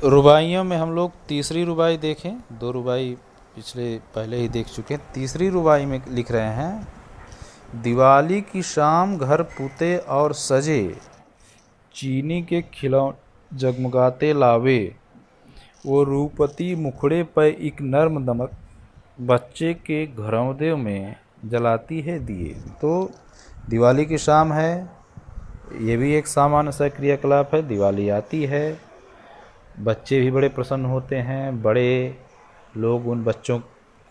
रुबाइयों में हम लोग तीसरी रुबाई देखें। दो रुबाई पहले ही देख चुके हैं। तीसरी रुबाई में लिख रहे हैं, दिवाली की शाम घर पुते और सजे, चीनी के खिलौने जगमगाते लावे, वो रूपती मुखड़े पर एक नर्म दमक, बच्चे के घरौंदे में जलाती है दिए। तो दिवाली की शाम है, ये भी एक सामान्य सा क्रियाकलाप है। दिवाली आती है, बच्चे भी बड़े प्रसन्न होते हैं, बड़े लोग उन बच्चों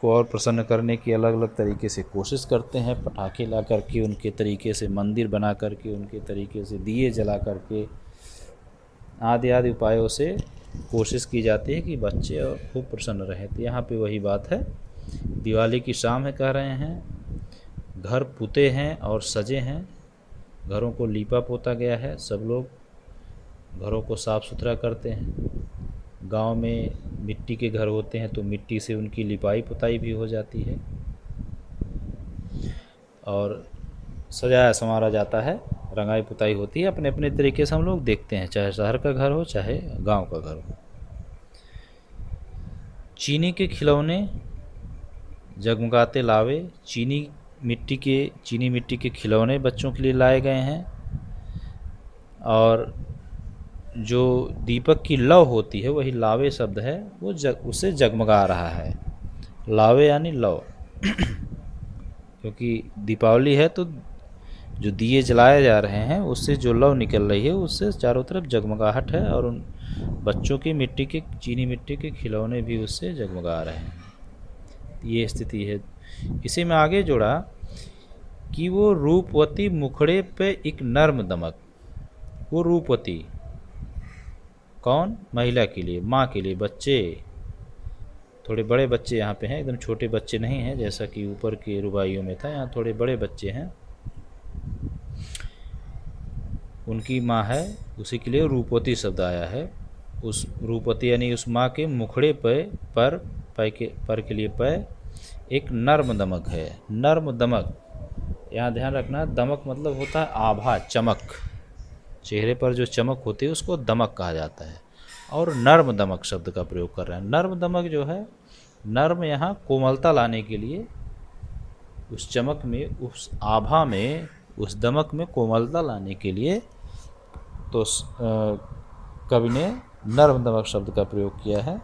को और प्रसन्न करने की अलग अलग तरीके से कोशिश करते हैं। पटाखे ला करके, उनके तरीके से मंदिर बना करके, उनके तरीके से दिए जला करके, आदि आदि उपायों से कोशिश की जाती है कि बच्चे और खूब प्रसन्न रहें। तो यहाँ पे वही बात है, दिवाली की शाम है कह रहे हैं, घर पुते हैं और सजे हैं, घरों को लीपा पोता गया है, सब लोग घरों को साफ़ सुथरा करते हैं। गांव में मिट्टी के घर होते हैं तो मिट्टी से उनकी लिपाई पुताई भी हो जाती है और सजाया संवारा जाता है, रंगाई पुताई होती है। अपने अपने तरीके से हम लोग देखते हैं, चाहे शहर का घर हो चाहे गांव का घर हो। चीनी के खिलौने जगमगाते लावे, चीनी मिट्टी के खिलौने बच्चों के लिए लाए गए हैं। और जो दीपक की लौ होती है, वही लावे शब्द है, वो उसे जगमगा रहा है। लावे यानी लौ क्योंकि दीपावली है तो जो दिए जलाए जा रहे हैं उससे जो लौ निकल रही है उससे चारों तरफ जगमगाहट है, और उन बच्चों की चीनी मिट्टी के खिलौने भी उससे जगमगा रहे हैं। ये स्थिति है। इसी में आगे जोड़ा कि वो रूपवती मुखड़े पे एक नर्म दमक। वो रूपवती कौन? महिला के लिए, माँ के लिए। बच्चे थोड़े बड़े बच्चे यहाँ पे हैं, एकदम छोटे बच्चे नहीं हैं जैसा कि ऊपर के रुबाइयों में था। यहाँ थोड़े बड़े बच्चे हैं, उनकी माँ है, उसी के लिए रूपवती शब्द आया है। उस रूपवती यानी उस माँ के मुखड़े पर के लिए पर एक नर्म दमक है। नर्म दमक, यहाँ ध्यान रखना, दमक मतलब होता है आभा, चमक। चेहरे पर जो चमक होती है उसको दमक कहा जाता है। और नर्म दमक शब्द का प्रयोग कर रहे हैं। नर्म दमक जो है, नर्म यहाँ कोमलता लाने के लिए, उस चमक में, उस आभा में, उस दमक में कोमलता लाने के लिए तो कवि ने नर्म दमक शब्द का प्रयोग किया है।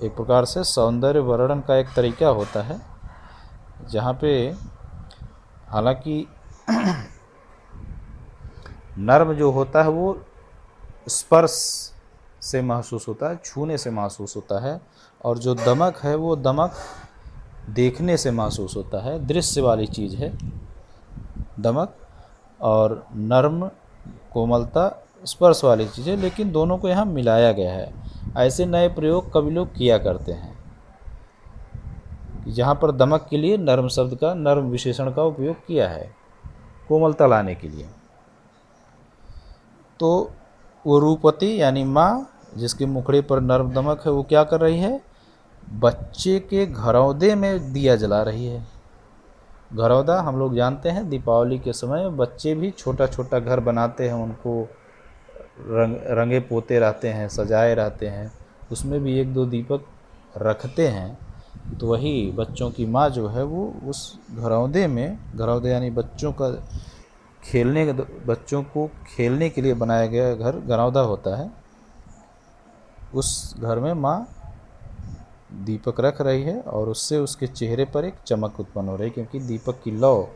एक प्रकार से सौंदर्य वर्णन का एक तरीका होता है, जहाँ पे हालांकि नर्म जो होता है वो स्पर्श से महसूस होता है, छूने से महसूस होता है, और जो दमक है वो दमक देखने से महसूस होता है, दृश्य वाली चीज़ है दमक। और नर्म, कोमलता स्पर्श वाली चीज़ है, लेकिन दोनों को यहाँ मिलाया गया है। ऐसे नए प्रयोग कवि लोग किया करते हैं, जहाँ पर दमक के लिए नर्म शब्द का, नर्म विशेषण का उपयोग किया है कोमलता लाने के लिए। तो वो रूपवती यानी माँ, जिसके मुखड़े पर नर्म दमक है, वो क्या कर रही है? बच्चे के घरौंदे में दिया जला रही है। घरौंदा हम लोग जानते हैं, दीपावली के समय बच्चे भी छोटा छोटा घर बनाते हैं, उनको रंगे पोते रहते हैं, सजाए रहते हैं, उसमें भी एक दो दीपक रखते हैं। तो वही बच्चों की माँ जो है वो उस घरौंदे में, घरौंदे यानी बच्चों को खेलने के लिए बनाया गया घर घरौंदा होता है। उस घर में माँ दीपक रख रही है और उससे उसके चेहरे पर एक चमक उत्पन्न हो रही है, क्योंकि दीपक की लौ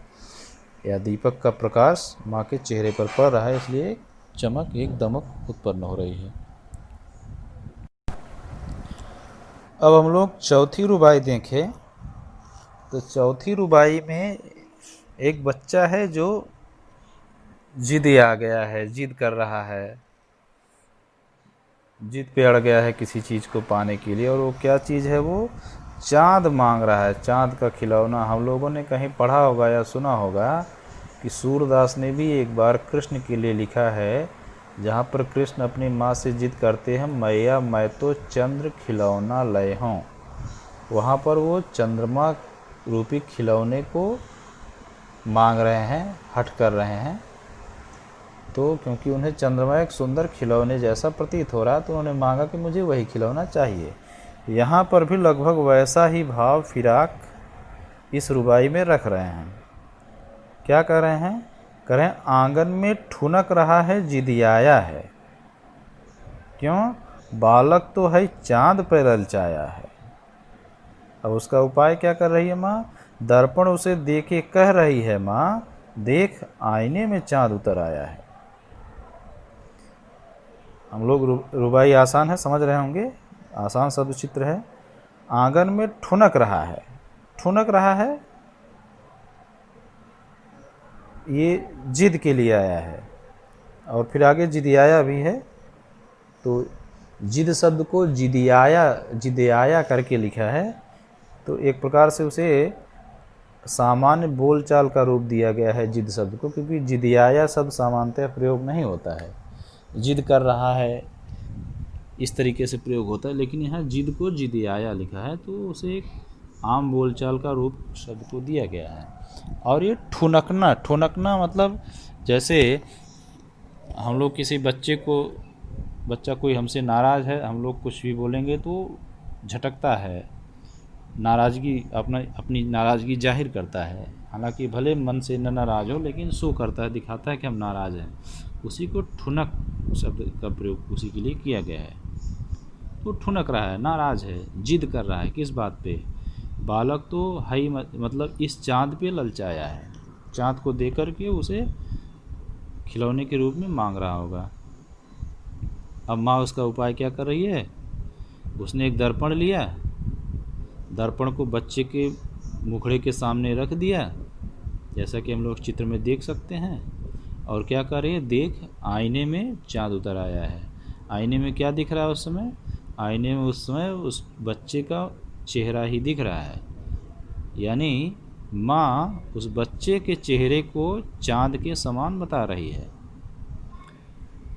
या दीपक का प्रकाश माँ के चेहरे पर पड़ रहा है, इसलिए चमक, एक दमक उत्पन्न हो रही है। अब हम लोग चौथी रुबाई देखें तो चौथी रुबाई में एक बच्चा है जो जिद आ गया है, जिद कर रहा है, जिद पे अड़ गया है किसी चीज़ को पाने के लिए। और वो क्या चीज़ है? वो चाँद मांग रहा है, चाँद का खिलौना। हम लोगों ने कहीं पढ़ा होगा या सुना होगा कि सूरदास ने भी एक बार कृष्ण के लिए लिखा है, जहाँ पर कृष्ण अपनी माँ से जिद करते हैं, मैया मैं तो चंद्र खिलौना लय हूँ। वहाँ पर वो चंद्रमा रूपी खिलौने को मांग रहे हैं, हठ कर रहे हैं। तो क्योंकि उन्हें चंद्रमा एक सुंदर खिलौने जैसा प्रतीत हो रहा, तो उन्होंने मांगा कि मुझे वही खिलौना चाहिए। यहाँ पर भी लगभग वैसा ही भाव फिराक इस रुबाई में रख रहे हैं। क्या कह रहे हैं? कह रहे हैं आंगन में ठुनक रहा है जिदियाया है। क्यों? बालक तो है चांद पर ललचाया है। अब उसका उपाय क्या कर रही है माँ? दर्पण उसे देके कह रही है, माँ देख आईने में चांद उतर आया है। हम लोग रुबाई आसान है, समझ रहे होंगे, आसान शब्द चित्र है। आंगन में ठुनक रहा है, ठुनक रहा है ये जिद के लिए आया है, और फिर आगे जिदियाया भी है। तो जिद शब्द को जिदियाया करके लिखा है, तो एक प्रकार से उसे सामान्य बोलचाल का रूप दिया गया है जिद शब्द को, क्योंकि जिदियाया शब्द सामान्यतः प्रयोग नहीं होता है। जिद कर रहा है इस तरीके से प्रयोग होता है, लेकिन यहाँ जिद को जिदियाया लिखा है, तो उसे एक आम बोलचाल का रूप शब्द को दिया गया है। और ये ठुनकना, ठुनकना मतलब जैसे हम लोग किसी बच्चा कोई हमसे नाराज़ है, हम लोग कुछ भी बोलेंगे तो झटकता है, नाराज़गी अपनी नाराज़गी जाहिर करता है। हालांकि भले मन से न नाराज़ हो, लेकिन शो करता है, दिखाता है कि हम नाराज़ हैं। उसी को ठुनक शब्द का प्रयोग उसी के लिए किया गया है। तो ठुनक रहा है, नाराज़ है, जिद कर रहा है, किस बात पे? बालक तो हई मतलब इस चाँद पे ललचाया है, चाँद को देख कर के उसे खिलौने के रूप में मांग रहा होगा। अब माँ उसका उपाय क्या कर रही है? उसने एक दर्पण लिया, दर्पण को बच्चे के मुखड़े के सामने रख दिया, जैसा कि हम लोग चित्र में देख सकते हैं। और क्या कर रही है? देख आईने में चाँद उतर आया है। आईने में क्या दिख रहा है उस समय? आईने में उस समय उस बच्चे का चेहरा ही दिख रहा है, यानी माँ उस बच्चे के चेहरे को चाँद के समान बता रही है,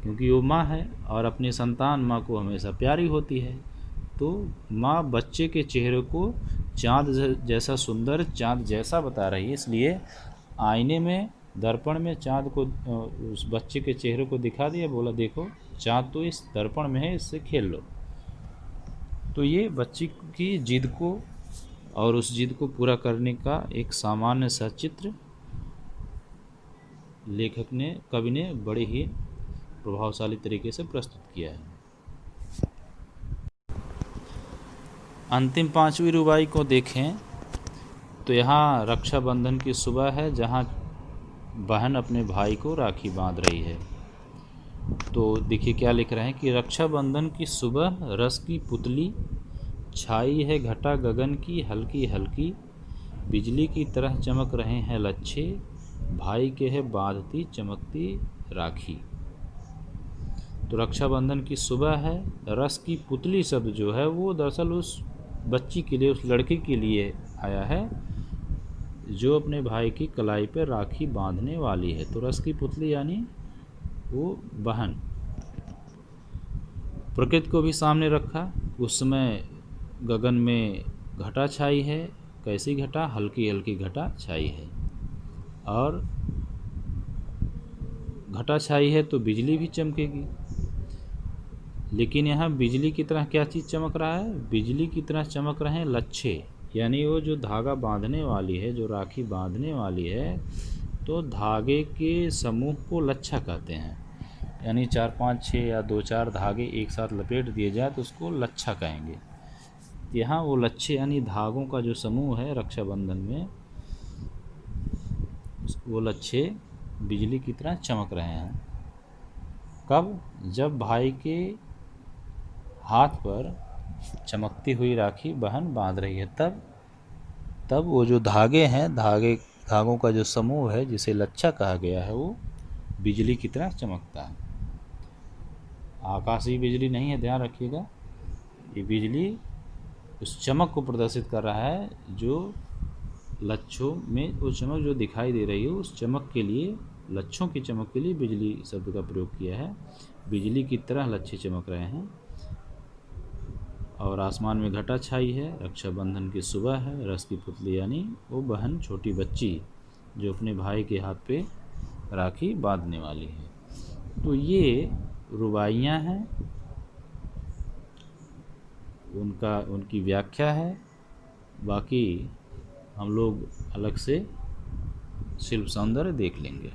क्योंकि वो माँ है और अपनी संतान माँ को हमेशा प्यारी होती है। तो माँ बच्चे के चेहरे को चाँद जैसा सुंदर, चाँद जैसा बता रही है, इसलिए आईने में दर्पण में चाँद को उस बच्चे के चेहरे को दिखा दिया, बोला देखो चाँद तो इस दर्पण में है, इससे खेल लो। तो ये बच्ची की जिद को और उस जिद को पूरा करने का एक सामान्य सा चित्र लेखक ने, कवि ने बड़े ही प्रभावशाली तरीके से प्रस्तुत किया है। अंतिम पांचवी रुबाई को देखें तो यहाँ रक्षाबंधन की सुबह है, जहाँ बहन अपने भाई को राखी बांध रही है। तो देखिए क्या लिख रहे हैं कि रक्षाबंधन की सुबह रस की पुतली, छाई है घटा गगन की हल्की हल्की, बिजली की तरह चमक रहे हैं लच्छे, भाई के है बांधती चमकती राखी। तो रक्षाबंधन की सुबह है, रस की पुतली शब्द जो है वो दरअसल उस बच्ची के लिए, उस लड़के के लिए आया है जो अपने भाई की कलाई पर राखी बांधने वाली है। तो रस की पुतली यानी वो बहन। प्रकृति को भी सामने रखा, उस समय गगन में घटा छाई है। कैसी घटा? हल्की हल्की घटा छाई है, और घटा छाई है तो बिजली भी चमकेगी। लेकिन यहाँ बिजली की तरह क्या चीज़ चमक रहा है? बिजली की तरह चमक रहे हैं लच्छे, यानी वो जो धागा बांधने वाली है, जो राखी बांधने वाली है, तो धागे के समूह को लच्छा कहते हैं। यानी 4, 5, 6 या 2, 4 धागे एक साथ लपेट दिए जाए तो उसको लच्छा कहेंगे। यहाँ वो लच्छे यानी धागों का जो समूह है रक्षाबंधन में, वो लच्छे बिजली की तरह चमक रहे हैं। कब? जब भाई के हाथ पर चमकती हुई राखी बहन बांध रही है, तब वो जो धागे हैं, धागों का जो समूह है जिसे लच्छा कहा गया है, वो बिजली की तरह चमकता है। आकाशीय बिजली नहीं है, ध्यान रखिएगा। ये बिजली उस चमक को प्रदर्शित कर रहा है जो लच्छों में, वो चमक जो दिखाई दे रही है, उस चमक के लिए, लच्छों की चमक के लिए बिजली शब्द का प्रयोग किया है। बिजली की तरह लच्छे चमक रहे हैं और आसमान में घटा छाई है। रक्षाबंधन की सुबह है, रस की पुतली यानी वो बहन, छोटी बच्ची जो अपने भाई के हाथ पे राखी बांधने वाली है। तो ये रुबाइयाँ हैं, उनकी व्याख्या है। बाकी हम लोग अलग से शिल्प सौंदर्य देख लेंगे।